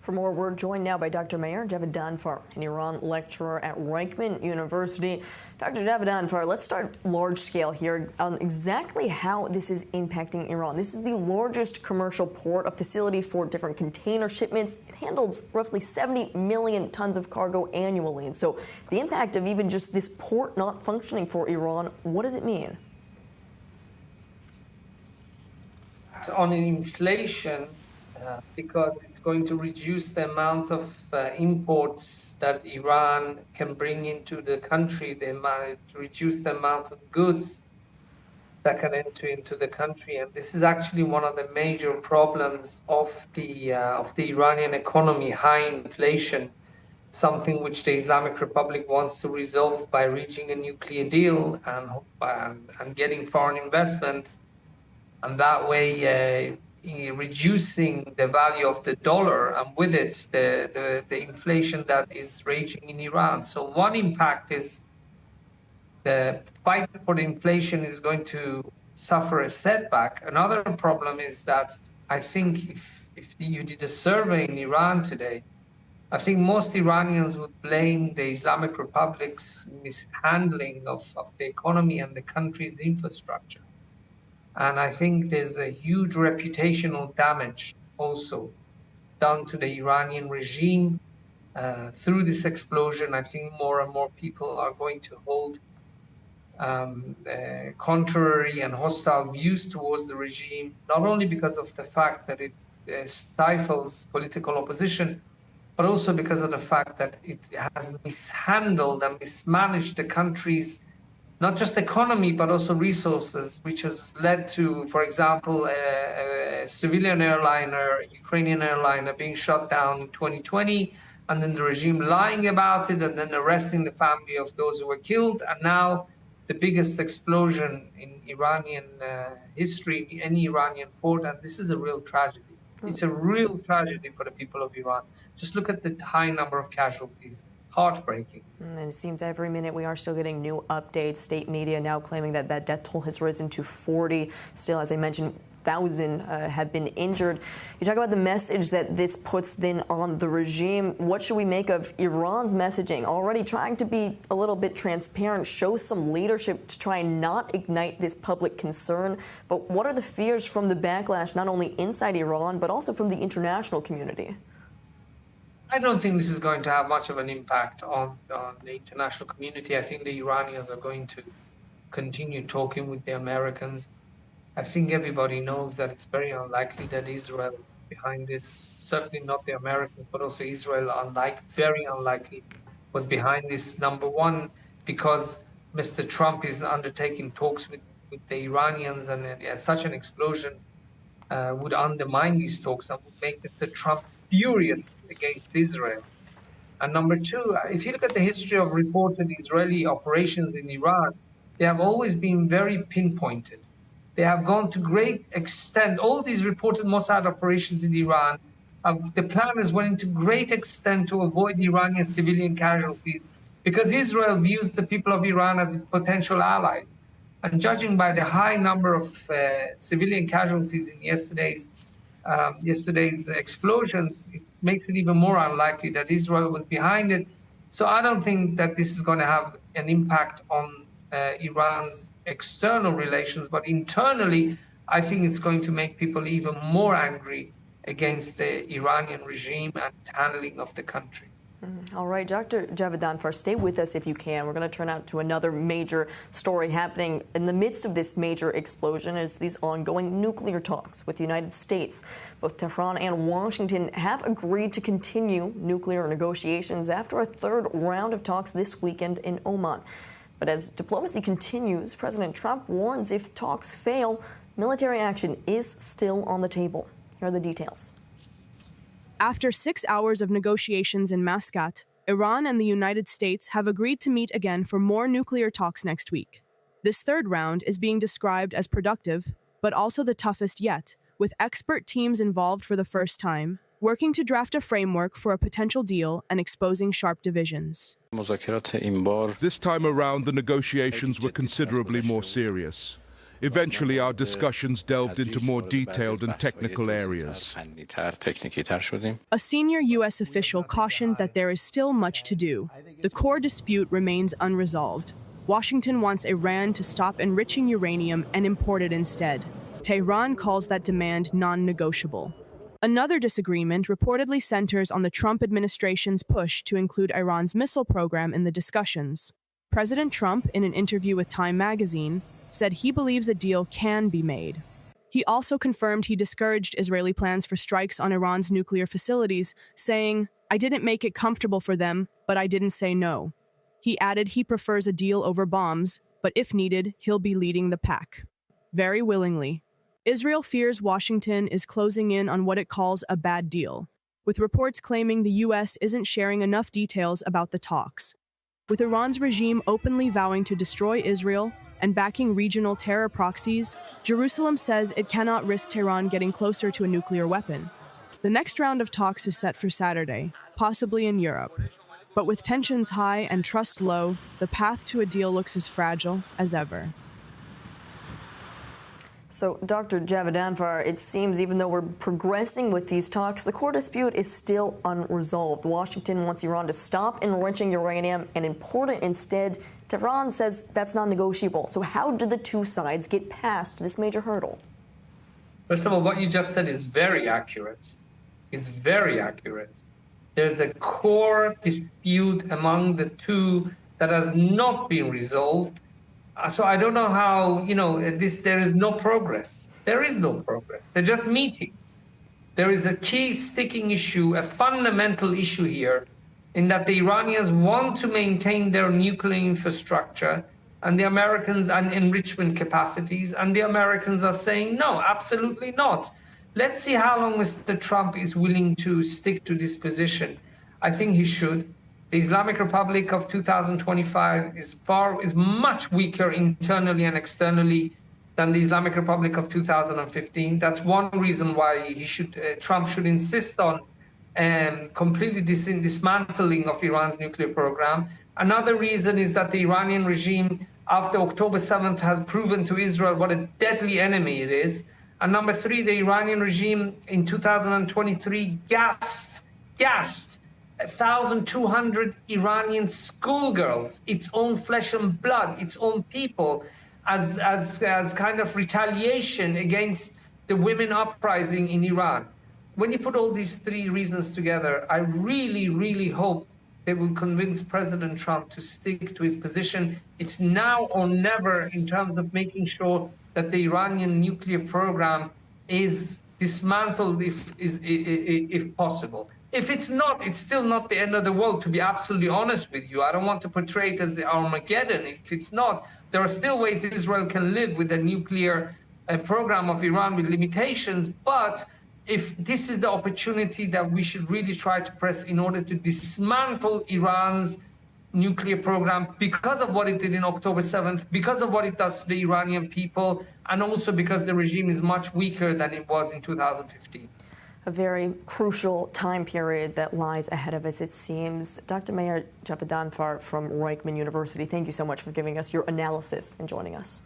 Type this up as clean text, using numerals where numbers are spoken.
For more, we're joined now by Dr. Maher Javedanfar, an Iran lecturer at Reichman University. Dr. Javedanfar, let's start large scale here on exactly how this is impacting Iran. This is the largest commercial port, a facility for different container shipments. It handles roughly 70 million tons of cargo annually. And so the impact of even just this port not functioning for Iran, what does it mean? On inflation, because it's going to reduce the amount of imports that Iran can bring into the country. They might reduce the amount of goods that can enter into the country, and this is actually one of the major problems of the Iranian economy: high inflation. Something which the Islamic Republic wants to resolve by reaching a nuclear deal and getting foreign investment, and that way reducing the value of the dollar, and with it the inflation that is raging in Iran. So one impact is the fight for the inflation is going to suffer a setback. Another problem is that I think if you did a survey in Iran today, I think most Iranians would blame the Islamic Republic's mishandling of the economy and the country's infrastructure. And I think there's a huge reputational damage also done to the Iranian regime through this explosion. I think more and more people are going to hold contrary and hostile views towards the regime, not only because of the fact that it stifles political opposition, but also because of the fact that it has mishandled and mismanaged the country's not just economy, but also resources, which has led to, for example, a civilian airliner, Ukrainian airliner, being shut down in 2020, and then the regime lying about it, and then arresting the family of those who were killed. And now the biggest explosion in Iranian history, in any Iranian port, and this is a real tragedy. It's a real tragedy for the people of Iran. Just look at the high number of casualties. Heartbreaking. And it seems every minute we are still getting new updates. State media now claiming that that death toll has risen to 40. Still, as I mentioned, 1,000 have been injured. You talk about the message that this puts then on the regime. What should we make of Iran's messaging? Already trying to be a little bit transparent, show some leadership to try and not ignite this public concern. But what are the fears from the backlash, not only inside Iran, but also from the international community? I don't think this is going to have much of an impact on the international community. I think the Iranians are going to continue talking with the Americans. I think everybody knows that it's very unlikely that Israel is behind this. Certainly not the Americans, but also Israel, very unlikely, was behind this. Number one, because Mr. Trump is undertaking talks with the Iranians, and such an explosion would undermine these talks and would make Mr. Trump furious against Israel. And number two, if you look at the history of reported Israeli operations in Iran, they have always been very pinpointed. They have gone to great extent. All these reported Mossad operations in Iran, the planners went into great extent to avoid Iranian civilian casualties, because Israel views the people of Iran as its potential ally. And judging by the high number of civilian casualties in yesterday's explosion, it makes it even more unlikely that Israel was behind it. So I don't think that this is going to have an impact on Iran's external relations, but internally, I think it's going to make people even more angry against the Iranian regime and handling of the country. All right, Dr. Javedanfar, stay with us if you can. We're going to turn out to another major story happening in the midst of this major explosion is these ongoing nuclear talks with the United States. Both Tehran and Washington have agreed to continue nuclear negotiations after a third round of talks this weekend in Oman. But as diplomacy continues, President Trump warns if talks fail, military action is still on the table. Here are the details. After 6 hours of negotiations in Muscat, Iran and the United States have agreed to meet again for more nuclear talks next week. This third round is being described as productive, but also the toughest yet, with expert teams involved for the first time, working to draft a framework for a potential deal and exposing sharp divisions. This time around, the negotiations were considerably more serious. Eventually, our discussions delved into more detailed and technical areas. A senior U.S. official cautioned that there is still much to do. The core dispute remains unresolved. Washington wants Iran to stop enriching uranium and import it instead. Tehran calls that demand non-negotiable. Another disagreement reportedly centers on the Trump administration's push to include Iran's missile program in the discussions. President Trump, in an interview with Time magazine, said he believes a deal can be made. He also confirmed he discouraged Israeli plans for strikes on Iran's nuclear facilities, saying, "I didn't make it comfortable for them, but I didn't say no." He added he prefers a deal over bombs, but if needed, he'll be leading the pack. Very willingly. Israel fears Washington is closing in on what it calls a bad deal, with reports claiming the U.S. isn't sharing enough details about the talks. With Iran's regime openly vowing to destroy Israel and backing regional terror proxies, Jerusalem says it cannot risk Tehran getting closer to a nuclear weapon. The next round of talks is set for Saturday, possibly in Europe. But with tensions high and trust low, the path to a deal looks as fragile as ever. So, Dr. Javedanfar, it seems even though we're progressing with these talks, the core dispute is still unresolved. Washington wants Iran to stop enriching uranium and import it instead. Tehran says that's non-negotiable. So how do the two sides get past this major hurdle? First of all, what you just said is very accurate. It's very accurate. There's a core dispute among the two that has not been resolved. So I don't know how, there is no progress. There is no progress. They're just meeting. There is a key sticking issue, a fundamental issue here, in that the Iranians want to maintain their nuclear infrastructure and the Americans and enrichment capacities, and the Americans are saying, no, absolutely not. Let's see how long Mr. Trump is willing to stick to this position. I think he should. The Islamic Republic of 2025 is much weaker internally and externally than the Islamic Republic of 2015. That's one reason why Trump should insist on completely dismantling of Iran's nuclear program. Another reason is that the Iranian regime, after October 7th, has proven to Israel what a deadly enemy it is. And number three, the Iranian regime in 2023 gassed 1,200 Iranian schoolgirls, its own flesh and blood, its own people, as kind of retaliation against the women uprising in Iran. When you put all these three reasons together, I really, really hope they will convince President Trump to stick to his position. It's now or never in terms of making sure that the Iranian nuclear program is dismantled if possible. If it's not, it's still not the end of the world, to be absolutely honest with you. I don't want to portray it as the Armageddon. If it's not, there are still ways Israel can live with a nuclear program of Iran with limitations. But if this is the opportunity that we should really try to press in order to dismantle Iran's nuclear program because of what it did in October 7th, because of what it does to the Iranian people, and also because the regime is much weaker than it was in 2015. A very crucial time period that lies ahead of us, it seems. Dr. Meir Javedanfar from Reichman University, thank you so much for giving us your analysis and joining us.